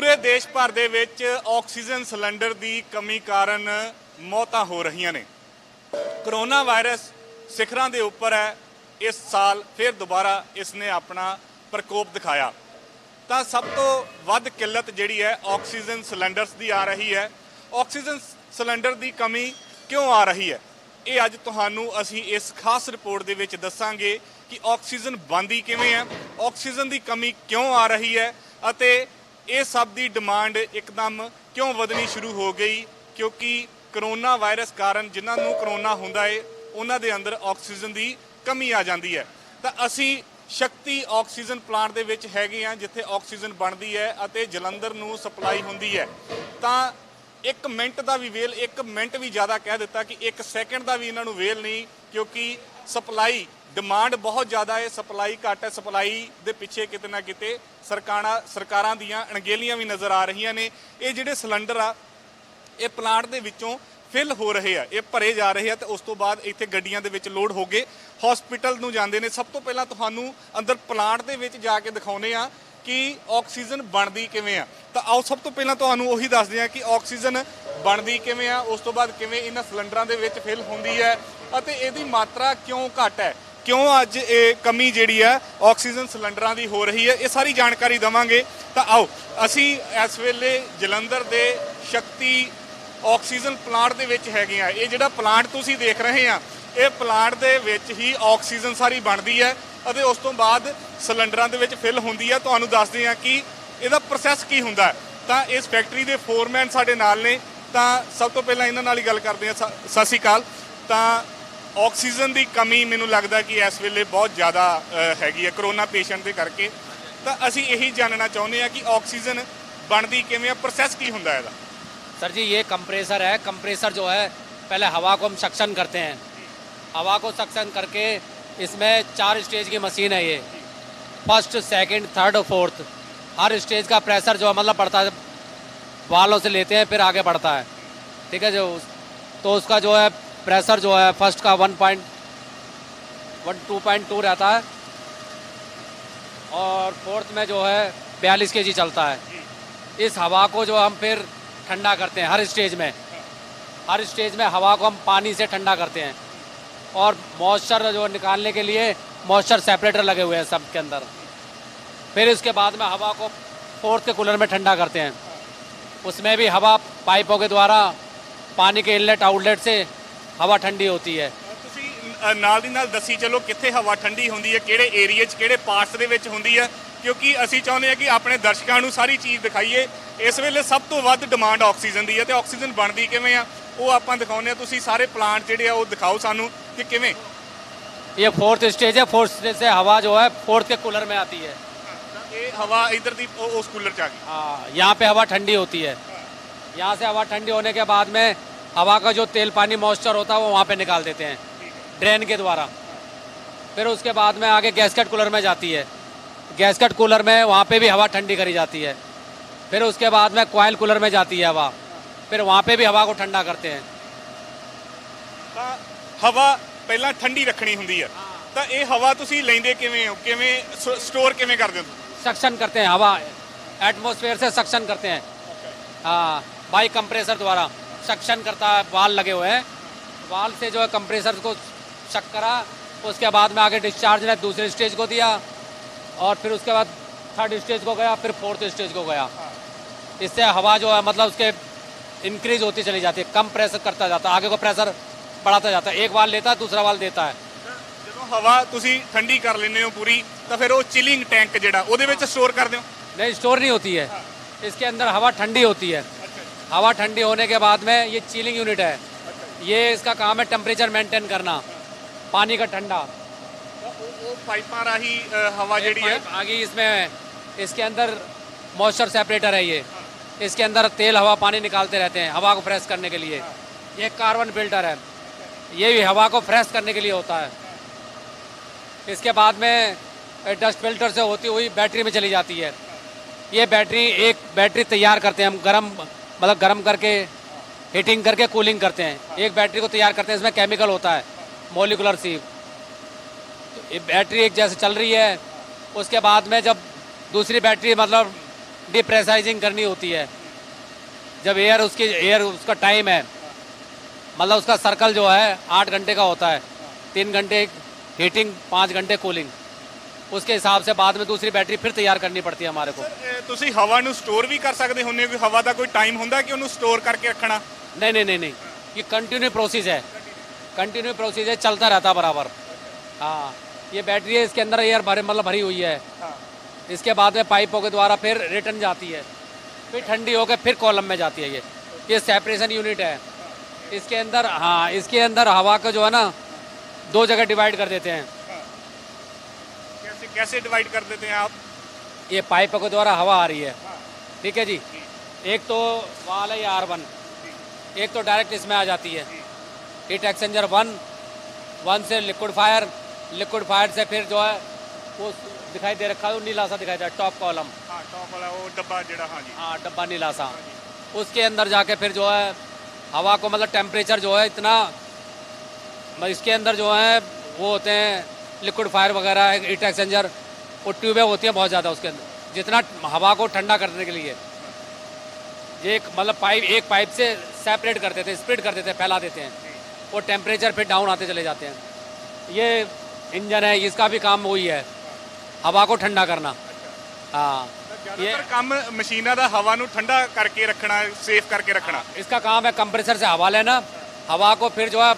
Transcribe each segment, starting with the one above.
पूरे देश भर दे विच ऑक्सीजन सिलेंडर की कमी कारण मौतां हो रही ने। करोना वायरस सिखरां दे उपर है। इस साल फिर दोबारा इसने अपना प्रकोप दिखाया। तो सब तो वध किल्लत जिहड़ी है ऑक्सीजन सिलेंडर्स की आ रही है। ऑक्सीजन सिलेंडर की कमी क्यों आ रही है, ये अज तुहानू असी इस खास रिपोर्ट दे विच दसांगे कि ऑक्सीजन बनदी किवें है, ऑक्सीजन की कमी क्यों आ रही है अते ये सब की डिमांड एकदम क्यों वधनी शुरू हो गई। क्योंकि करोना वायरस कारण जिन्होंने करोना हुंदा है उन्हां दे अंदर ऑक्सीजन की कमी आ जाती है। तो असी शक्ति ऑक्सीजन प्लांट दे विच हैगे आ जिथे ऑक्सीजन बनती है अते जलंधर नूं सप्लाई हुंदी है। तो एक मिनट का भी वेल, एक मिनट भी ज़्यादा कह दिता कि एक सैकेंड का भी इन्हों वेल नहीं, क्योंकि सप्लाई डिमांड बहुत ज़्यादा है, सप्लाई घट है। सप्लाई के पिछे किते ना किते सरकारां दियां अणगेलियां भी नज़र आ रही ने। ये जिहड़े सिलेंडर आ ये प्लांट दे विचों फिल हो रहे हैं, ये भरे जा रहे हैं तो उस तो बाद इत्थे गड्डियां दे विच लोड हो गए हॉस्पिटल नूं जांदे ने। सब तो पहलां तुहानूं अंदर प्लांट दे विच जाके दिखाउने आ कि ऑक्सीजन बनदी किवें आ। तो आओ सब तो पहलां तुहानूं उही दसदे आ कि ऑक्सीजन बनदी किवें आ, उस तो बाद किवें इन्हां सिलेंडरां दे विच फिल हुंदी है अते इहदी मात्रा क्यों घट है, क्यों अज ये कमी जिहड़ी है ऑक्सीजन सिलेंडरां दी हो रही है, ये सारी जानकारी देवांगे। तो आओ असी इस वेले जलंधर दे शक्ति ऑक्सीजन प्लांट दे विच हैगे आ। ये जिहड़ा प्लांट तुसीं देख रहे हैं ये प्लांट दे विच ही ऑक्सीजन सारी बनदी है अते उस तो बाद सिलेंडरां दे विच फिल हुंदी है। तुहानूं दसदे आ कि इहदा प्रोसैस की हुंदा है। तो इस फैक्ट्री दे फोरमैन साडे नाल ने, तो सब तो पहलां इन्हां नाल ही गल करदे आ। सत श्री अकाल। तो ऑक्सीजन की कमी मैनूं लगदा कि इस वेले बहुत ज़्यादा हैगी है करोना पेशेंट के करके। तो असी यही जानना चाहुंदे आ कि ऑक्सीजन बनदी किवें, प्रोसैस की हुंदा इहदा। सर जी ये कंप्रेसर है। कंप्रेसर जो है पहले हवा को हम सक्शन करते हैं, हवा को सक्शन करके इसमें 4 स्टेज की मशीन है। ये फर्स्ट, सेकंड, थर्ड और फोर्थ हर स्टेज का प्रेशर जो है मतलब बढ़ता है, वालों से लेते हैं फिर आगे बढ़ता है। ठीक है जो तो उसका जो है प्रेशर जो है फर्स्ट का 2.2 रहता है और फोर्थ में जो है 42 kg चलता है। इस हवा को जो हम फिर ठंडा करते हैं हर स्टेज में हवा को हम पानी से ठंडा करते हैं और मॉइस्चर जो निकालने के लिए मॉइस्चर सेपरेटर लगे हुए हैं सबके अंदर। फिर इसके बाद में हवा को फोर्थ के कूलर में ठंडा करते हैं। उसमें भी हवा पाइपों के द्वारा पानी के इनलेट आउटलेट से हवा ठंडी होती है। ਤੁਸੀਂ ਨਾਲ ਦੀ ਨਾਲ ਦੱਸੀ ਚਲੋ ਕਿੱਥੇ ਹਵਾ ਠੰਡੀ ਹੁੰਦੀ ਹੈ, ਕਿਹੜੇ ਏਰੀਏ 'ਚ ਕਿਹੜੇ ਪਾਰਟਸ ਦੇ ਵਿੱਚ ਹੁੰਦੀ ਹੈ, ਕਿਉਂਕਿ ਅਸੀਂ ਚਾਹੁੰਦੇ ਹਾਂ ਕਿ ਆਪਣੇ ਦਰਸ਼ਕਾਂ ਨੂੰ ਸਾਰੀ ਚੀਜ਼ ਦਿਖਾਈਏ। ਇਸ ਵੇਲੇ ਸਭ ਤੋਂ ਵੱਧ ਡਿਮਾਂਡ ਆਕਸੀਜਨ ਦੀ ਹੈ ਤੇ ਆਕਸੀਜਨ ਬਣਦੀ ਕਿਵੇਂ ਆ ਉਹ ਆਪਾਂ ਦਿਖਾਉਂਦੇ ਆ। ਤੁਸੀਂ ਸਾਰੇ ਪਲਾਂਟ ਜਿਹੜੇ ਆ ਉਹ ਦਿਖਾਓ ਸਾਨੂੰ कि किवें। ये फोर्थ स्टेज है। फोर्थ स्टेज से हवा जो है फोर्थ के कूलर में आती है। ये हवा इधर दी उस कूलर च आ गई। हाँ यहाँ पे हवा ठंडी होती है। यहाँ से हवा ठंडी होने के बाद में हवा का जो तेल पानी मॉइस्चर होता है वो वहाँ पे निकाल देते हैं ड्रेन के द्वारा। फिर उसके बाद में आगे गैसकेट कूलर में जाती है। गैसकेट कूलर में वहाँ पे भी हवा ठंडी करी जाती है। फिर उसके बाद में कॉइल कूलर में जाती है हवा, फिर वहाँ पे भी हवा को ठंडा करते हैं। हवा पहला ठंडी रखनी हुंदी है तो ये हवा तुसी लेंदे किवें हो, किवें स्टोर किवें करदे हो? सक्शन करते हैं हवा, एटमॉस्फेयर से सक्शन करते हैं। हाँ बाई कंप्रेसर द्वारा सक्शन करता है, वाल लगे हुए हैं। वाल से जो है कंप्रेसर को शक करा, उसके बाद में आगे डिस्चार्ज ने दूसरे स्टेज को दिया और फिर उसके बाद थर्ड स्टेज को गया, फिर फोर्थ स्टेज को गया। इससे हवा जो है मतलब उसके इंक्रीज होती चली जाती है, कम प्रेशर करता जाता है, आगे को प्रेशर बढ़ाता जाता है। एक वाल लेता है दूसरा वाल देता है। जो हवा तुसी ठंडी कर लेने हो पूरी तो फिर वो चिलिंग टैंक जिहड़ा ओहदे विच स्टोर कर दो? नहीं स्टोर नहीं होती है। इसके अंदर हवा ठंडी होती है। हवा ठंडी होने के बाद में ये चिलिंग यूनिट है। ये इसका काम है टेम्परेचर मेंटेन करना, पानी का ठंडा। वो पाइपां राही हवा जिहड़ी है आगे इसमें इसके अंदर मॉइस्चर सेपरेटर है। ये इसके अंदर तेल हवा पानी निकालते रहते हैं हवा को फ्रेश करने के लिए। ये कार्बन फिल्टर है, ये भी हवा को फ्रेश करने के लिए होता है। इसके बाद में डस्ट फिल्टर से होती हुई बैटरी में चली जाती है। ये एक बैटरी तैयार करते हैं हम, गर्म करके हीटिंग करके कूलिंग करते हैं। एक बैटरी को तैयार करते हैं, इसमें केमिकल होता है मॉलिक्यूलर सी। ये बैटरी एक जैसे चल रही है, उसके बाद में जब दूसरी बैटरी मतलब डिप्रेशराइजिंग करनी होती है। जब एयर उसका टाइम है, मतलब उसका सर्कल जो है 8 घंटे का होता है, 3 घंटे हीटिंग, 5 घंटे कूलिंग, उसके हिसाब से बाद में दूसरी बैटरी फिर तैयार करनी पड़ती है हमारे को। ਤੁਸੀਂ ਹਵਾ ਨੂੰ ਸਟੋਰ ਵੀ ਕਰ ਸਕਦੇ ਹੁੰਦੇ ਹੋ, ਕਿ ਹਵਾ ਦਾ ਕੋਈ ਟਾਈਮ ਹੁੰਦਾ ਕਿ ਉਹਨੂੰ ਸਟੋਰ ਕਰਕੇ ਰੱਖਣਾ? नहीं, ये कंटिन्यू प्रोसेस है, कंटिन्यू प्रोसेस है, चलता रहता बराबर। हाँ, ये बैटरी है, इसके अंदर एयर भरी हुई है। इसके बाद में पाइपों के द्वारा फिर रिटर्न जाती है, फिर ठंडी होकर फिर कॉलम में जाती है। ये सेपरेशन यूनिट है। इसके अंदर, हाँ, इसके अंदर हवा का जो है ना 2 जगह डिवाइड कर देते हैं। कैसे डिवाइड कर देते हैं आप? ये पाइपों के द्वारा हवा आ रही है, ठीक है जी। एक तो वाल है ये R1, एक तो डायरेक्ट इसमें आ जाती है हीट एक्सचेंजर 1 से लिक्विड फायर से फिर जो है वो दिखाई दे रखा है, वो नीला सा दिखाई दे रहा है, टॉप कॉलम। हाँ, टॉप वाला वो डब्बा जेड़ा। हाँ जी, हाँ, डब्बा नीला सा। उसके अंदर जाके फिर जो है हवा को, मतलब टेम्परेचर जो है इतना, इसके अंदर जो है वो होते हैं लिक्विड फायर वगैरह, हीट एक्सचेंजर, वो ट्यूबें होती हैं बहुत ज़्यादा उसके अंदर, जितना हवा को ठंडा करने के लिए। ये एक पाइप से सेपरेट कर देते हैं, स्प्लिट कर देते हैं, फैला देते हैं, वो टेम्परेचर फिर डाउन आते चले जाते हैं। ये इंजन है, इसका भी काम वही है, हवा को ठंडा करना। हाँ, ज़्यादातर काम मशीनां दा हवा ਨੂੰ ठंडा करके रखना, सेफ करके रखना। इसका काम है कंप्रेसर से हवा लेना, हवा को फिर जो है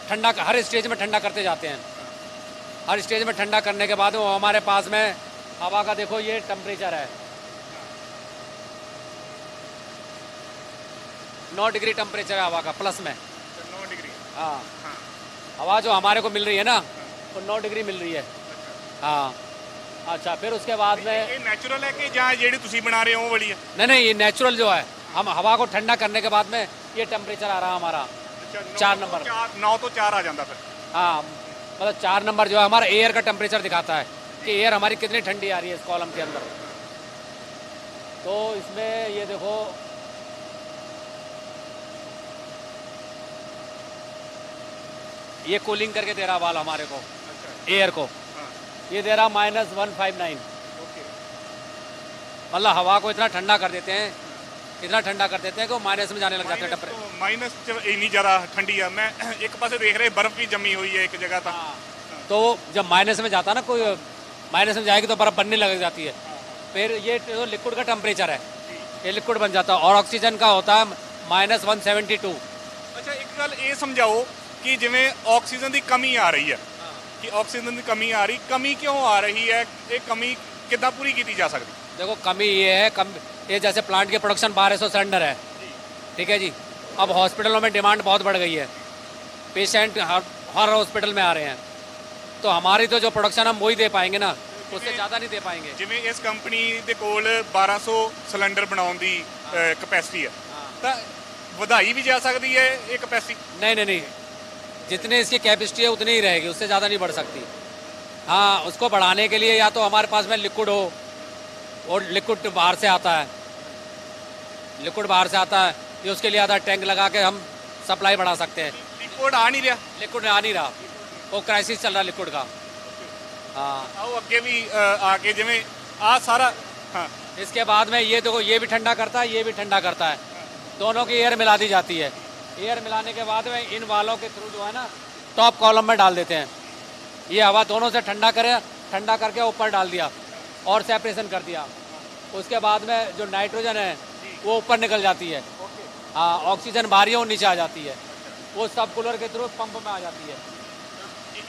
ठंडा, हर स्टेज में ठंडा करते जाते हैं। हर स्टेज में ठंडा करने के बाद वो हमारे पास में हवा का, देखो ये टेम्परेचर है 9 डिग्री टेम्परेचर है हवा का, प्लस में 9 डिग्री। हाँ, हवा जो हमारे को मिल रही है ना वो 9 डिग्री मिल रही है। हाँ, अच्छा, फिर उसके बाद में ये नेचुरल है कि ਜਾਂ ਜਿਹੜੀ ਤੁਸੀਂ ਬਣਾ ਰਹੇ ਹੋ ਉਹ ਵਾਲੀ है? नहीं, ये नेचुरल जो है, हम हवा को ठंडा करने के बाद में ये टेम्परेचर आ रहा हमारा। अच्छा, 4 नंबर। 9 ਤੋਂ 4 आ जाता फिर। हाँ, मतलब 4 नंबर जो है हमारा एयर का टेम्परेचर दिखाता है कि एयर हमारी कितनी ठंडी आ रही है इस कॉलम के अंदर। तो इसमें ये देखो, ये कूलिंग करके दे रहा वाल हमारे को, एयर को। ये दे रहा -159। मतलब हवा को इतना ठंडा कर देते हैं, इतना ठंडा कर देते हैं कि वो माइनस में जाने लग जाते हैं टेम्परेचर। माइनस ਇੰਨੀ ਜ਼ਿਆਦਾ ਠੰਡੀ ਆ। मैं एक पासे देख रहे बर्फ भी जमी हुई है एक जगह था। तो जब माइनस में जाता है ना कोई, माइनस में जाएगी तो बर्फ बनने लग जाती है। फिर ये तो लिक्विड का टेम्परेचर है, ये लिक्विड बन जाता है। और ऑक्सीजन का होता है -172। ਅੱਛਾ, ਇੱਕ ਗੱਲ ਇਹ ਸਮਝਾਓ ਕਿ ਜਿਵੇਂ ਆਕਸੀਜਨ ਦੀ ਕਮੀ ਆ ਰਹੀ ਹੈ, ਕਿ ਆਕਸੀਜਨ ਦੀ ਕਮੀ ਆ ਰਹੀ, ਕਮੀ ਕਿਉਂ ਆ ਰਹੀ ਹੈ? ਇਹ ਕਮੀ ਕਿੱਦਾਂ ਪੂਰੀ ਕੀਤੀ ਜਾ ਸਕਦੀ? देखो, कमी ये है, ये जैसे प्लांट की प्रोडक्शन 1200 सिलेंडर है, ठीक है जी। अब हॉस्पिटलों में डिमांड बहुत बढ़ गई है, पेशेंट हर हॉस्पिटल में आ रहे हैं, तो हमारी तो जो प्रोडक्शन हम वही दे पाएंगे ना, उससे ज़्यादा नहीं दे पाएंगे। ਜਿਵੇਂ ਇਸ ਕੰਪਨੀ ਦੇ ਕੋਲ 1200 ਸਿਲੰਡਰ ਬਣਾਉਣ ਦੀ ਕਪੈਸਿਟੀ ਹੈ, ਤਾਂ ਵਧਾਈ ਵੀ ਜਾ ਸਕਦੀ ਹੈ ਇਹ ਕਪੈਸਿਟੀ? नहीं, जितनी इसकी कैपेसिटी है उतनी ही रहेगी, उससे ज़्यादा नहीं बढ़ सकती। हाँ, उसको बढ़ाने के लिए या तो हमारे पास में लिक्विड हो, और लिक्विड बाहर से आता है, ये उसके लिए आधा टैंक लगा के हम सप्लाई बढ़ा सकते हैं। ਲਿਕੁਇਡ ਆ ਨਹੀਂ ਰਿਹਾ? लिक्विड आ नहीं रहा, वो क्राइसिस चल रहा लिक्विड का। हाँ, ਆਓ ਅੱਗੇ ਵੀ ਆ ਕੇ ਜਿਵੇਂ ਆ ਸਾਰਾ। हाँ, इसके बाद में ये देखो, ये भी ठंडा करता है, ये भी ठंडा करता है, दोनों की एयर मिला दी जाती है। एयर मिलाने के बाद में इन वालों के थ्रू जो है ना टॉप कॉलम में डाल देते हैं। ये हवा दोनों से ठंडा करके ऊपर डाल दिया और सेपरेशन कर दिया। उसके बाद में जो नाइट्रोजन है वो ऊपर निकल जाती है। हाँ, ऑक्सीजन बाहरी और नीचे आ जाती है, वो सब कूलर के थ्रू पंप में आ जाती है।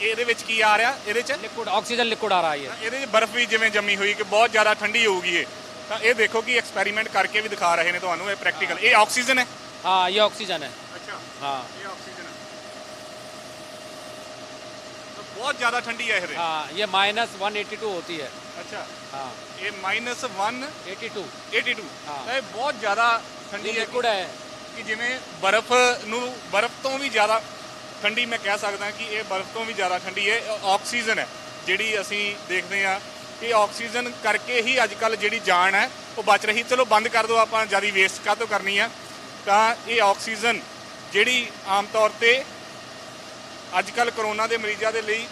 ਇਹਦੇ ਵਿੱਚ ਕੀ ਆ ਰਿਹਾ? ਇਹਦੇ 'ਚ लिक्विड ऑक्सीजन लिक्विड आ रहा है ये। ਇਹਦੇ 'ਚ ਬਰਫ਼ ਵੀ ਜਿਵੇਂ ਜੰਮੀ ਹੋਈ ਕਿ ਬਹੁਤ ਜ਼ਿਆਦਾ ਠੰਡੀ ਹੋਊਗੀ ਇਹ, ਤਾਂ ਇਹ ਦੇਖੋ ਕਿ ਐਕਸਪੈਰੀਮੈਂਟ ਕਰਕੇ ਵੀ ਦਿਖਾ ਰਹੇ ਨੇ ਤੁਹਾਨੂੰ, ਇਹ ਪ੍ਰੈਕਟੀਕਲ। ਇਹ ਆਕਸੀਜਨ ਹੈ? हाँ, ये ऑक्सीजन है। ਅੱਛਾ, हाँ, ਇਹ ਆਕਸੀਜਨ ਹੈ। ਤਾਂ ਬਹੁਤ ਜ਼ਿਆਦਾ ਠੰਡੀ ਹੈ ਇਹਦੇ। हाँ, ये -182 होती है। ਅੱਛਾ, हाँ, ਇਹ -182। 82। हाँ, ਤਾਂ ਇਹ ਬਹੁਤ ਜ਼ਿਆਦਾ ਠੰਡੀ ये ਹੈ लिक्विड है। ਕਿ ਜਿਵੇਂ ਬਰਫ਼ ਤੋਂ ਵੀ ਜ਼ਿਆਦਾ ਠੰਡੀ ਮੈਂ ਕਹਿ ਸਕਦਾ ਕਿ ਇਹ ਬਰਫ਼ ਤੋਂ ਵੀ ਜ਼ਿਆਦਾ ਠੰਡੀ ਹੈ। ਆਕਸੀਜਨ ਹੈ ਜਿਹੜੀ ਅਸੀਂ ਦੇਖਦੇ ਆ, ਇਹ ਆਕਸੀਜਨ ਕਰਕੇ ਹੀ ਅੱਜ ਕੱਲ੍ਹ ਜਿਹੜੀ ਜਾਨ ਹੈ ਉਹ ਬਚ ਰਹੀ। ਚਲੋ ਬੰਦ ਕਰ ਦਿਓ, ਆਪਾਂ ਜ਼ਿਆਦਾ ਵੇਸਟ ਕਾਹਤੋਂ ਕਰਨੀ ਆ। ਤਾਂ ਇਹ ਆਕਸੀਜਨ ਜਿਹੜੀ ਆਮ ਤੌਰ ਤੇ ਅੱਜ ਕੱਲ੍ਹ ਕਰੋਨਾ ਦੇ ਮਰੀਜ਼ਾਂ ਦੇ ਲਈ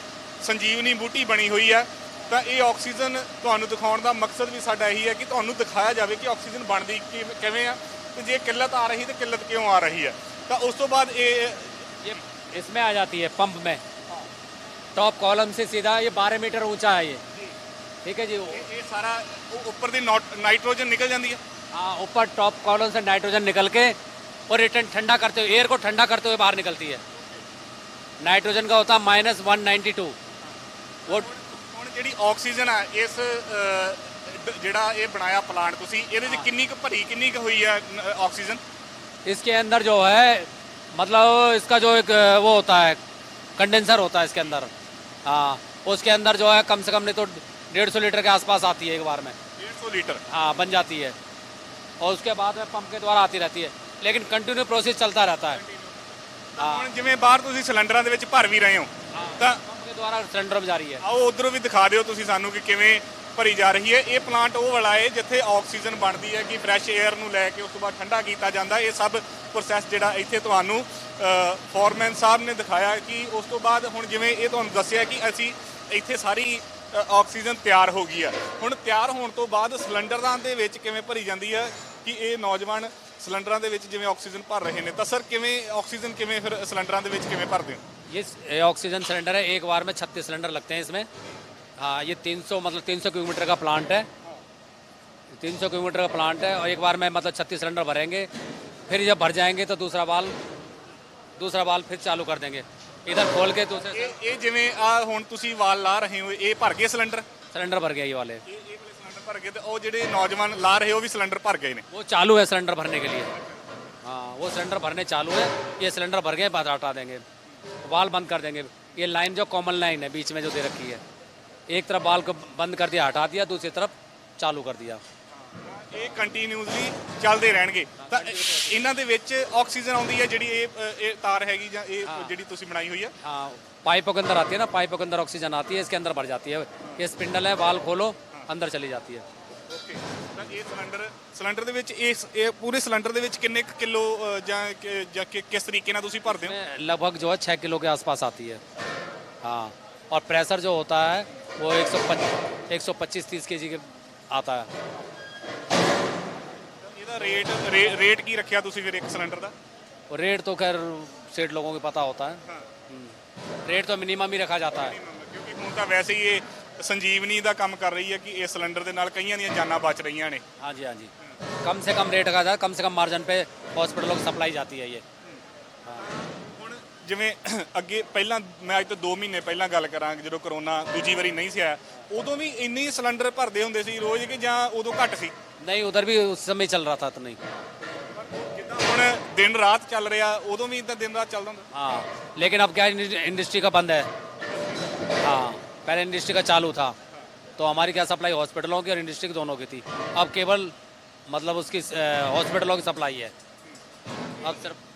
ਸੰਜੀਵਨੀ ਬੂਟੀ ਬਣੀ ਹੋਈ ਹੈ, ਤਾਂ ਇਹ ਆਕਸੀਜਨ ਤੁਹਾਨੂੰ ਦਿਖਾਉਣ ਦਾ ਮਕਸਦ ਵੀ ਸਾਡਾ ਇਹੀ ਹੈ ਕਿ ਤੁਹਾਨੂੰ ਦਿਖਾਇਆ ਜਾਵੇ ਕਿ ਆਕਸੀਜਨ ਬਣਦੀ ਕਿਵੇਂ ਆ ਤੇ ਜੇ ਕਿੱਲਤ ਆ ਰਹੀ ਤੇ ਕਿੱਲਤ ਕਿਉਂ ਆ ਰਹੀ ਹੈ। ਤਾਂ ਉਸ ਤੋਂ ਬਾਅਦ ये इसमें आ जाती है पंप में, टॉप कॉलम से सीधा ये 12 मीटर ऊंचा है ये, ठीक है जी। ਇਹ ਸਾਰਾ ਉੱਪਰ ਦੀ ਨਾਈਟ੍ਰੋਜਨ ਨਿਕਲ ਜਾਂਦੀ ਹੈ। हाँ, ऊपर टॉप कॉलम से नाइट्रोजन निकल के और रिटर्न ठंडा करते हुए, एयर को ठंडा करते हुए बाहर निकलती है। नाइट्रोजन का होता है -192। वो ਹੁਣ ਜਿਹੜੀ ਆਕਸੀਜਨ ਆ ਇਸ ਜਿਹੜਾ ਇਹ ਬਣਾਇਆ ਪਲਾਂਟ ਤੁਸੀਂ ਇਹਦੇ 'ਚ ਕਿੰਨੀ ਕੁ ਭਰੀ ਕਿੰਨੀ ਕੁ ਹੋਈ ਆ ਆਕਸੀਜਨ? इसके अंदर जो है मतलब इसका जो एक वो होता है कंडेंसर होता है इसके अंदर, हाँ, उसके अंदर जो है कम से कम नहीं तो 150 लीटर के आसपास आती है एक बार में। 150 लीटर? हाँ, बन जाती है और उसके बाद में पंप के द्वारा आती रहती है, लेकिन कंटिन्यू प्रोसेस चलता रहता है। ਹੁਣ ਜਿਵੇਂ ਬਾਹਰ ਤੁਸੀਂ ਸਿਲੰਡਰਾਂ ਦੇ ਵਿੱਚ ਭਰ ਵੀ ਰਹੇ ਹੋ ਤਾਂ पंप के द्वारा सिलेंडर में जा रही है। ਆਓ ਉਧਰੋਂ ਵੀ ਦਿਖਾ ਦਿਓ ਤੁਸੀਂ ਸਾਨੂੰ ਕਿ ਕਿਵੇਂ ਭਰੀ ਜਾ ਰਹੀ ਹੈ। ਇਹ ਪਲਾਂਟ ਉਹ ਵਾਲਾ ਹੈ ਜਿੱਥੇ ਆਕਸੀਜਨ ਬਣਦੀ ਹੈ ਕਿ ਫਰੈਸ਼ 에ਅਰ ਨੂੰ ਲੈ ਕੇ ਉਸ ਤੋਂ ਬਾਅਦ ਠੰਡਾ ਕੀਤਾ ਜਾਂਦਾ। ਇਹ ਸਭ ਪ੍ਰੋਸੈਸ ਜਿਹੜਾ ਇੱਥੇ ਤੁਹਾਨੂੰ ਫੋਰਮੈਨ ਸਾਹਿਬ ਨੇ ਦਿਖਾਇਆ ਕਿ ਉਸ ਤੋਂ ਬਾਅਦ ਹੁਣ ਜਿਵੇਂ ਇਹ ਤੁਹਾਨੂੰ ਦੱਸਿਆ ਕਿ ਅਸੀਂ ਇੱਥੇ ਸਾਰੀ ਆਕਸੀਜਨ ਤਿਆਰ ਹੋ ਗਈ ਆ। ਹੁਣ ਤਿਆਰ ਹੋਣ ਤੋਂ ਬਾਅਦ ਸਿਲੰਡਰਾਂ ਦੇ ਵਿੱਚ ਕਿਵੇਂ ਭਰੀ ਜਾਂਦੀ ਹੈ ਕਿ ਇਹ ਨੌਜਵਾਨ ਸਿਲੰਡਰਾਂ ਦੇ ਵਿੱਚ ਜਿਵੇਂ ਆਕਸੀਜਨ ਭਰ ਰਹੇ ਨੇ ਤਾਂ ਸਰ ਕਿਵੇਂ ਆਕਸੀਜਨ ਕਿਵੇਂ ਫਿਰ ਸਿਲੰਡਰਾਂ ਦੇ ਵਿੱਚ ਕਿਵੇਂ ਭਰਦੇ ਹੋ? ये ऑक्सीजन सिलेंडर है, एक बार में 36 सिलेंडर लगते हैं इसमें। हाँ, ये 300 मतलब 300 किलोमीटर का प्लांट है, 300 किलोमीटर का प्लांट है और एक बार में मतलब 36 सिलेंडर भरेंगे, फिर जब भर जाएंगे तो दूसरा बाल फिर चालू कर देंगे, इधर खोल के दूसरे ਇਹ ਜਿਵੇਂ ਆ ਹੁਣ ਤੁਸੀਂ ਵਾਲ ਲਾ ਰਹੇ ਹੋ ਇਹ ਭਰ ਗਏ ਸਿਲੰਡਰ? सिलेंडर भर गया ये वाले, ਇਹ ਵਾਲੇ ਸਿਲੰਡਰ ਭਰ ਗਏ ਤੇ ਉਹ ਜਿਹੜੇ ਨੌਜਵਾਨ ਲਾ ਰਹੇ ਉਹ ਵੀ ਸਿਲੰਡਰ ਭਰ ਗਏ ਨੇ? वो चालू है सिलेंडर भरने के लिए। हाँ, वो सिलेंडर भरने चालू है, ये सिलेंडर भर गए बाद हटा देंगे, वाल बंद कर देंगे। ये लाइन जो कॉमन लाइन है बीच में जो दे रखी है, एक तरफ बाल को बंद कर दिया, हटा दिया, दूसरी तरफ चालू कर दिया। ਇਹ ਕੰਟੀਨਿਊਸਲੀ ਚੱਲਦੇ ਰਹਿਣਗੇ ਤਾਂ ਇਹਨਾਂ ਦੇ ਵਿੱਚ ਆਕਸੀਜਨ ਆਉਂਦੀ ਹੈ ਜਿਹੜੀ ਇਹ ਤਾਰ ਹੈਗੀ ਜਾਂ ਇਹ ਜਿਹੜੀ ਤੁਸੀਂ ਬਣਾਈ ਹੋਈ ਹੈ? हाँ, पाइपों के अंदर आती है ना, पाइपों के अंदर ऑक्सीजन आती है, इसके अंदर भर जाती है। ये स्पिंडल है, वाल खोलो अंदर चली जाती है। ਓਕੇ, ਤਾਂ ਇਹ ਸਿਲੰਡਰ ਦੇ ਵਿੱਚ ਇਹ ਪੂਰੇ ਸਿਲੰਡਰ ਦੇ ਵਿੱਚ ਕਿੰਨੇ ਕੁ ਕਿਲੋ ਜਾਂ ਕਿਸ ਤਰੀਕੇ ਨਾਲ ਤੁਸੀਂ ਭਰਦੇ ਹੋ? इसमें लगभग जो है 6 किलो के आसपास आती है। हाँ, और प्रेशर जो होता है वो 125-30 kg के आता है। ਇਹਦਾ ਰੇਟ ਕੀ ਰੱਖਿਆ ਤੁਸੀਂ ਫਿਰ ਇੱਕ ਸਿਲੰਡਰ ਦਾ? और रेट तो खैर सेठ लोगों को पता होता है, रेट तो मिनिमम ही रखा जाता है। ਕਿਉਂਕਿ ਹੁਣ ਤਾਂ ਵੈਸੇ ਹੀ ਇਹ ਸੰਜੀਵਨੀ ਦਾ ਕੰਮ ਕਰ ਰਹੀ ਹੈ ਕਿ ਇਸ ਸਿਲੰਡਰ ਦੇ ਨਾਲ ਕਈਆਂ ਦੀਆਂ ਜਾਨਾਂ ਬਚ ਰਹੀਆਂ ਨੇ। हाँ जी, हाँ जी, कम से कम रेट रखा जाता है, कम से कम मार्जिन पे हॉस्पिटलों को सप्लाई जाती है ये। ਹੁਣ ਜਿਵੇਂ ਅੱਗੇ ਪਹਿਲਾਂ ਮੈਂ ਅੱਜ ਤੋਂ 2 ਮਹੀਨੇ ਪਹਿਲਾਂ ਗੱਲ ਕਰਾਂ ਜਦੋਂ ਕਰੋਨਾ ਦੂਜੀ ਵਾਰੀ ਨਹੀਂ ਸੀ ਆਇਆ ਉਦੋਂ ਵੀ ਇੰਨੇ ਹੀ ਸਿਲੰਡਰ ਭਰਦੇ ਹੁੰਦੇ ਸੀ ਰੋਜ਼ ਕਿ ਜਾਂ ਉਦੋਂ ਘੱਟ ਸੀ? नहीं, उधर भी उस समय चल रहा था तो नहीं। ਜਿੱਦਾਂ ਹੁਣ ਦਿਨ ਰਾਤ ਚੱਲ ਰਿਹਾ ਉਦੋਂ ਵੀ ਤਾਂ ਦਿਨ ਰਾਤ ਚੱਲਦਾ ਹੁੰਦਾ? हाँ, लेकिन अब क्या इंडस्ट्री का बंद है। हाँ, पहले इंडस्ट्री का चालू था तो हमारी क्या सप्लाई हॉस्पिटलों की और इंडस्ट्री की दोनों की थी। अब केवल मतलब उसकी हॉस्पिटलों की सप्लाई है अब सिर्फ।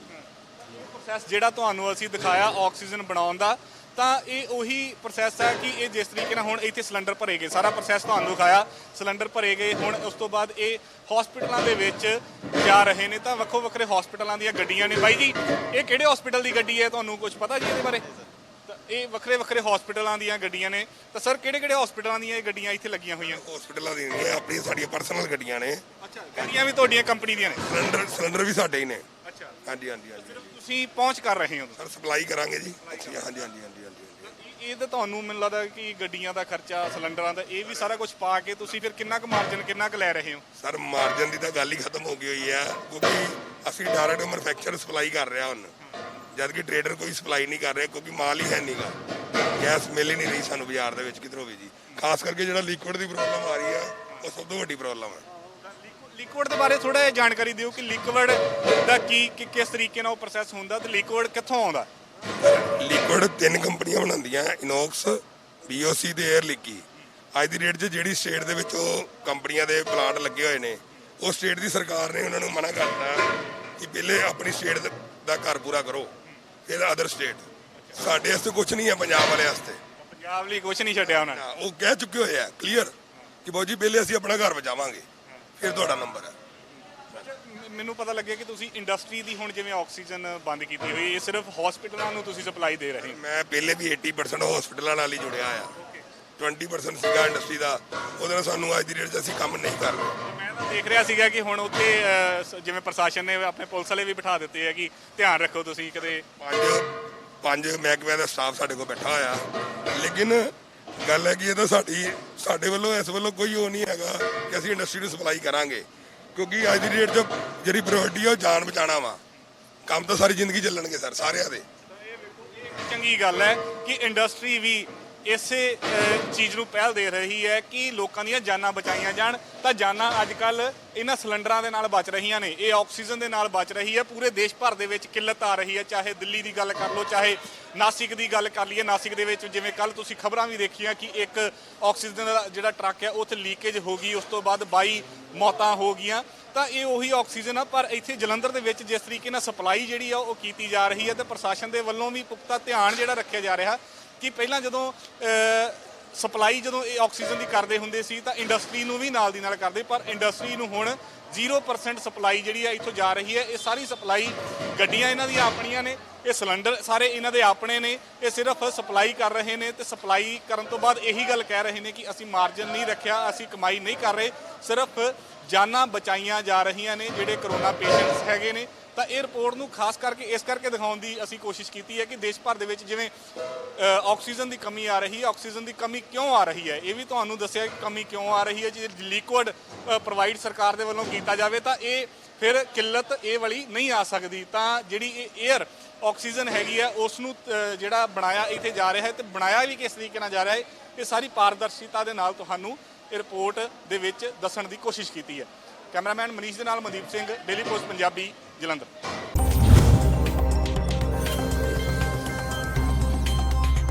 ਪ੍ਰੋਸੈਸ ਜਿਹੜਾ ਤੁਹਾਨੂੰ ਅਸੀਂ ਦਿਖਾਇਆ ਆਕਸੀਜਨ ਬਣਾਉਣ ਦਾ ਤਾਂ ਇਹ ਉਹੀ ਪ੍ਰੋਸੈਸ ਹੈ ਕਿ ਇਹ ਜਿਸ ਤਰੀਕੇ ਨਾਲ ਹੁਣ ਇੱਥੇ ਸਿਲੰਡਰ ਭਰੇ ਗਏ ਸਾਰਾ ਪ੍ਰੋਸੈਸ ਤੁਹਾਨੂੰ ਦਿਖਾਇਆ ਸਿਲੰਡਰ ਭਰੇ ਗਏ ਹੁਣ ਉਸ ਤੋਂ ਬਾਅਦ ਇਹ ਹਸਪੀਟਲਾਂ ਦੇ ਵਿੱਚ ਜਾ ਰਹੇ ਨੇ ਤਾਂ ਵੱਖੋ ਵੱਖਰੇ ਹਸਪੀਟਲਾਂ ਦੀਆਂ ਗੱਡੀਆਂ ਨੇ। ਬਾਈ ਜੀ ਇਹ ਕਿਹੜੇ ਹਸਪੀਟਲ ਦੀ ਗੱਡੀ ਹੈ ਤੁਹਾਨੂੰ ਕੁਝ ਪਤਾ ਜੀ ਇਹਦੇ ਬਾਰੇ? ਤਾਂ ਇਹ ਵੱਖਰੇ ਵੱਖਰੇ ਹਸਪੀਟਲਾਂ ਦੀਆਂ ਗੱਡੀਆਂ ਨੇ ਤਾਂ ਸਰ ਕਿਹੜੇ ਕਿਹੜੇ ਹਸਪੀਟਲਾਂ ਦੀਆਂ ਇਹ ਗੱਡੀਆਂ ਇੱਥੇ ਲੱਗੀਆਂ ਹੋਈਆਂ? ਹਸਪੀਟਲਾਂ ਦੀਆਂ ਨਹੀਂ, ਆਪਣੀਆਂ ਸਾਡੀਆਂ ਪਰਸਨਲ ਗੱਡੀਆਂ ਨੇ। ਅੱਛਾ, ਗੱਡੀਆਂ ਵੀ ਤੁਹਾਡੀਆਂ ਕੰਪਨੀ ਦੀਆਂ ਨੇ? ਸਿਲੰਡਰ ਵੀ ਸਾਡੇ ਹੀ ਨੇ। ਅੱਛਾ, ਹਾਂਜੀ ਹਾਂਜੀ ਹਾਂਜੀ ਤੁਸੀਂ ਪਹੁੰਚ ਕਰ ਰਹੇ ਹੋ? ਸਰ ਸਪਲਾਈ ਕਰਾਂਗੇ ਜੀ। ਹਾਂਜੀ ਹਾਂਜੀ ਹਾਂਜੀ ਹਾਂਜੀ ਇਹ ਤਾਂ ਤੁਹਾਨੂੰ ਮੈਨੂੰ ਲੱਗਦਾ ਕਿ ਗੱਡੀਆਂ ਦਾ ਖਰਚਾ ਸਿਲੰਡਰਾਂ ਦਾ ਇਹ ਵੀ ਸਾਰਾ ਕੁਝ ਪਾ ਕੇ ਤੁਸੀਂ ਫਿਰ ਕਿੰਨਾ ਕੁ ਮਾਰਜਨ ਕਿੰਨਾ ਕੁ ਲੈ ਰਹੇ ਹੋ? ਸਰ ਮਾਰਜਨ ਦੀ ਤਾਂ ਗੱਲ ਹੀ ਖਤਮ ਹੋ ਗਈ ਹੋਈ ਹੈ ਕਿਉਂਕਿ ਅਸੀਂ ਡਾਇਰੈਕਟ ਮੈਨੂਫੈਕਚਰ ਸਪਲਾਈ ਕਰ ਰਿਹਾ ਹੁਣ ਜਦ ਕਿ ਟ੍ਰੇਡਰ ਕੋਈ ਸਪਲਾਈ ਨਹੀਂ ਕਰ ਰਿਹਾ ਕਿਉਂਕਿ ਮਾਲ ਹੀ ਹੈ ਨਹੀਂਗਾ। ਗੈਸ ਮਿਲ ਹੀ ਨਹੀਂ ਰਹੀ ਸਾਨੂੰ ਬਾਜ਼ਾਰ ਦੇ ਵਿੱਚ ਕਿਧਰੋਂ ਵੀ ਜੀ। ਖਾਸ ਕਰਕੇ ਜਿਹੜਾ ਲਿਕੁਇਡ ਦੀ ਪ੍ਰੋਬਲਮ ਆ ਰਹੀ ਆ ਉਹ ਸਭ ਤੋਂ ਵੱਡੀ ਪ੍ਰੋਬਲਮ ਹੈ। ਲਿਕੁਇਡ ਦੇ ਬਾਰੇ ਥੋੜਾ ਜਿਹਾ ਜਾਣਕਾਰੀ ਦਿਓ ਕਿ ਲਿਕੁਇਡ ਦਾ ਕਿਸ ਤਰੀਕੇ ਨਾਲ ਉਹ ਪ੍ਰੋਸੈਸ ਹੁੰਦਾ ਤੇ ਲਿਕੁਇਡ ਕਿੱਥੋਂ ਆਉਂਦਾ? ਲਿਕੁਇਡ 3 ਕੰਪਨੀਆਂ ਬਣਾਉਂਦੀਆਂ ਇਨੋਕਸ, BOC ਤੇ 에ਅਰ ਲਿਕੀ। ਅੱਜ ਦੀ ਡੇਟ 'ਚ ਜਿਹੜੀ ਸਟੇਟ ਦੇ ਵਿੱਚ ਉਹ ਕੰਪਨੀਆਂ ਦੇ ਪਲਾਂਟ ਲੱਗੇ ਹੋਏ ਨੇ ਉਹ ਸਟੇਟ ਦੀ ਸਰਕਾਰ ਨੇ ਉਹਨਾਂ ਨੂੰ ਮਨਾ ਕਰਤਾ ਕਿ ਪਹਿਲੇ ਆਪਣੀ ਸਟੇਟ ਦਾ ਘਰ ਪੂਰਾ ਕਰੋ ਫਿਰ ਅਦਰ ਸਟੇਟ। ਸਾਡੇ ਵਾਸਤੇ ਕੁਝ ਨਹੀਂ ਹੈ, ਪੰਜਾਬ ਵਾਲੇ ਵਾਸਤੇ। ਪੰਜਾਬ ਲਈ ਕੁਝ ਨਹੀਂ ਛੱਡਿਆ ਉਹਨਾਂ ਨੇ? ਉਹ ਕਹਿ ਚੁੱਕੇ ਹੋਏ ਆ ਕਲੀਅਰ ਕਿ ਬਾਊ ਜੀ ਪਹਿਲੇ ਅਸੀਂ ਆਪਣਾ ਘਰ ਬਚਾਵਾਂਗੇ ਫਿਰ ਤੁਹਾਡਾ ਨੰਬਰ ਹੈ। ਮੈਨੂੰ ਪਤਾ ਲੱਗਿਆ ਕਿ ਤੁਸੀਂ ਇੰਡਸਟਰੀ ਦੀ ਹੁਣ ਜਿਵੇਂ ਆਕਸੀਜਨ ਬੰਦ ਕੀਤੀ ਹੋਈ ਇਹ ਸਿਰਫ ਹਸਪੀਟਲਾਂ ਨੂੰ ਤੁਸੀਂ ਸਪਲਾਈ ਦੇ ਰਹੇ ਹੋ? ਮੈਂ ਪਹਿਲੇ ਵੀ 80% ਹਸਪੀਟਲਾਂ ਨਾਲ ਹੀ ਜੁੜਿਆ ਆ। 20% ਸੀਗਾ ਇੰਡਸਟਰੀ ਦਾ, ਉਹਦੇ ਨਾਲ ਸਾਨੂੰ ਅੱਜ ਦੀ ਡੇਟ 'ਚ ਅਸੀਂ ਕੰਮ ਨਹੀਂ ਕਰ ਰਹੇ। ਮੈਂ ਤਾਂ ਦੇਖ ਰਿਹਾ ਸੀਗਾ ਕਿ ਹੁਣ ਉੱਥੇ ਜਿਵੇਂ ਪ੍ਰਸ਼ਾਸਨ ਨੇ ਆਪਣੇ ਪੁਲਿਸ ਵਾਲੇ ਵੀ ਬਿਠਾ ਦਿੱਤੇ ਹੈ ਕਿ ਧਿਆਨ ਰੱਖੋ ਤੁਸੀਂ ਕਿਤੇ। ਪੰਜ ਮਹਿਕਮਿਆਂ ਦਾ ਸਟਾਫ ਸਾਡੇ ਕੋਲ ਬੈਠਾ ਹੋਇਆ, ਲੇਕਿਨ ਗੱਲ ਹੈ ਕਿ ਇਹ ਤਾਂ ਸਾਡੇ ਵੱਲੋਂ ਇਸ ਵੱਲੋਂ ਕੋਈ ਉਹ ਨਹੀਂ ਹੈਗਾ ਕਿ ਅਸੀਂ ਇੰਡਸਟਰੀ ਨੂੰ ਸਪਲਾਈ ਕਰਾਂਗੇ, ਕਿਉਂਕਿ ਅੱਜ ਦੀ ਡੇਟ 'ਚ ਜਿਹੜੀ ਪ੍ਰਾਇੋਰਟੀ ਹੈ ਉਹ ਜਾਨ ਬਚਾਉਣਾ ਵਾ। ਕੰਮ ਤਾਂ ਸਾਰੀ ਜ਼ਿੰਦਗੀ ਚੱਲਣਗੇ ਸਰ ਸਾਰਿਆਂ ਦੇ। ਚੰਗੀ ਗੱਲ ਹੈ ਕਿ ਇੰਡਸਟਰੀ ਵੀ ਇਸੇ ਚੀਜ਼ ਨੂੰ ਪਹਿਲ ਦੇ ਰਹੀ ਹੈ ਕਿ ਲੋਕਾਂ ਦੀਆਂ ਜਾਨਾਂ ਬਚਾਈਆਂ ਜਾਣ। ਤਾਂ ਜਾਨਾਂ ਅੱਜ ਕੱਲ ਇਹਨਾਂ ਸਿਲੰਡਰਾਂ ਦੇ ਨਾਲ ਬਚ ਰਹੀਆਂ ਨੇ, ਇਹ ਆਕਸੀਜਨ ਦੇ ਨਾਲ ਬਚ ਰਹੀ ਹੈ। ਪੂਰੇ ਦੇਸ਼ ਭਰ ਦੇ ਵਿੱਚ ਕਿੱਲਤ ਆ ਰਹੀ ਹੈ, ਚਾਹੇ ਦਿੱਲੀ ਦੀ ਗੱਲ ਕਰ ਲਓ, ਚਾਹੇ ਨਾਸਿਕ ਦੀ ਗੱਲ ਕਰ ਲਈਏ। ਨਾਸਿਕ ਦੇ ਵਿੱਚ ਜਿਵੇਂ ਕੱਲ ਤੁਸੀਂ ਖਬਰਾਂ ਵੀ ਦੇਖੀਆਂ ਕਿ ਇੱਕ ਆਕਸੀਜਨ ਦਾ ਜਿਹੜਾ ਟਰੱਕ ਹੈ ਉੱਥੇ ਲੀਕੇਜ ਹੋ ਗਈ, ਉਸ ਤੋਂ ਬਾਅਦ 22 ਮੌਤਾਂ ਹੋ ਗਈਆਂ। ਤਾਂ ਇਹ ਉਹੀ ਆਕਸੀਜਨ ਆ, ਪਰ ਇੱਥੇ ਜਲੰਧਰ ਦੇ ਵਿੱਚ ਜਿਸ ਤਰੀਕੇ ਨਾਲ ਸਪਲਾਈ ਜਿਹੜੀ ਆ ਉਹ ਕੀਤੀ ਜਾ ਰਹੀ ਹੈ ਤੇ ਪ੍ਰਸ਼ਾਸਨ ਦੇ ਵੱਲੋਂ ਵੀ ਪੁਖਤਾ ਧਿਆਨ ਜਿਹੜਾ ਰੱਖਿਆ ਜਾ ਰਿਹਾ ਕਿ ਪਹਿਲਾਂ ਜਦੋਂ ਸਪਲਾਈ ਜਦੋਂ ਇਹ ਆਕਸੀਜਨ ਦੀ ਕਰਦੇ ਹੁੰਦੇ ਸੀ ਤਾਂ ਇੰਡਸਟਰੀ ਨੂੰ ਵੀ ਨਾਲ ਦੀ ਨਾਲ ਕਰਦੇ, ਪਰ ਇੰਡਸਟਰੀ ਨੂੰ ਹੁਣ 0% ਸਪਲਾਈ ਜਿਹੜੀ ਆ ਇੱਥੋਂ ਜਾ ਰਹੀ ਹੈ। ਇਹ ਸਾਰੀ ਸਪਲਾਈ ਗੱਡੀਆਂ ਇਹਨਾਂ ਦੀਆਂ ਆਪਣੀਆਂ ਨੇ, ਇਹ ਸਿਲੰਡਰ ਸਾਰੇ ਇਹਨਾਂ ਦੇ ਆਪਣੇ ਨੇ, ਇਹ ਸਿਰਫ ਸਪਲਾਈ ਕਰ ਰਹੇ ਨੇ ਤੇ ਸਪਲਾਈ ਕਰਨ ਤੋਂ ਬਾਅਦ ਇਹੀ ਗੱਲ ਕਹਿ ਰਹੇ ਨੇ ਕਿ ਅਸੀਂ ਮਾਰਜਨ ਨਹੀਂ ਰੱਖਿਆ, ਅਸੀਂ ਕਮਾਈ ਨਹੀਂ ਕਰ ਰਹੇ, ਸਿਰਫ ਜਾਨਾਂ ਬਚਾਈਆਂ ਜਾ ਰਹੀਆਂ ਨੇ ਜਿਹੜੇ ਕਰੋਨਾ ਪੇਸ਼ੈਂਟਸ ਹੈਗੇ ਨੇ। ਤਾਂ ਇਹ ਰਿਪੋਰਟ ਨੂੰ ਖਾਸ ਕਰਕੇ ਇਸ ਕਰਕੇ ਦਿਖਾਉਣ ਦੀ ਅਸੀਂ ਕੋਸ਼ਿਸ਼ ਕੀਤੀ ਹੈ ਕਿ ਦੇਸ਼ ਭਰ ਦੇ ਵਿੱਚ ਜਿਵੇਂ ਆਕਸੀਜਨ ਦੀ ਕਮੀ ਆ ਰਹੀ ਹੈ, ਆਕਸੀਜਨ ਦੀ ਕਮੀ ਕਿਉਂ ਆ ਰਹੀ ਹੈ, ਇਹ ਵੀ ਤੁਹਾਨੂੰ ਦੱਸਿਆ ਕਿ ਕਮੀ ਕਿਉਂ ਆ ਰਹੀ ਹੈ। ਜੇ ਲਿਕੁਇਡ ਪ੍ਰੋਵਾਈਡ ਸਰਕਾਰ ਦੇ ਵੱਲੋਂ ਕੀਤਾ ਜਾਵੇ ਤਾਂ ਇਹ ਫਿਰ ਕਿੱਲਤ ਇਹ ਵਾਲੀ ਨਹੀਂ ਆ ਸਕਦੀ। ਤਾਂ ਜਿਹੜੀ ਇਹ ਏਅਰ ਆਕਸੀਜਨ ਹੈਗੀ ਹੈ ਉਸ ਨੂੰ ਜਿਹੜਾ ਬਣਾਇਆ ਇੱਥੇ ਜਾ ਰਿਹਾ ਹੈ ਤੇ ਬਣਾਇਆ ਵੀ ਕਿਸ ਤਰੀਕੇ ਨਾਲ ਜਾ ਰਿਹਾ ਹੈ, ਇਹ ਸਾਰੀ ਪਾਰਦਰਸ਼ਿਤਾ ਦੇ ਨਾਲ ਤੁਹਾਨੂੰ ਇਹ ਰਿਪੋਰਟ ਦੇ ਵਿੱਚ ਦੱਸਣ ਦੀ ਕੋਸ਼ਿਸ਼ ਕੀਤੀ ਹੈ। ਕੈਮਰਾਮੈਨ ਮਨੀਸ਼ ਦੇ ਨਾਲ ਮਨਦੀਪ ਸਿੰਘ, ਡੇਲੀ ਪੋਸਟ ਪੰਜਾਬੀ, ਜਲੰਧਰ।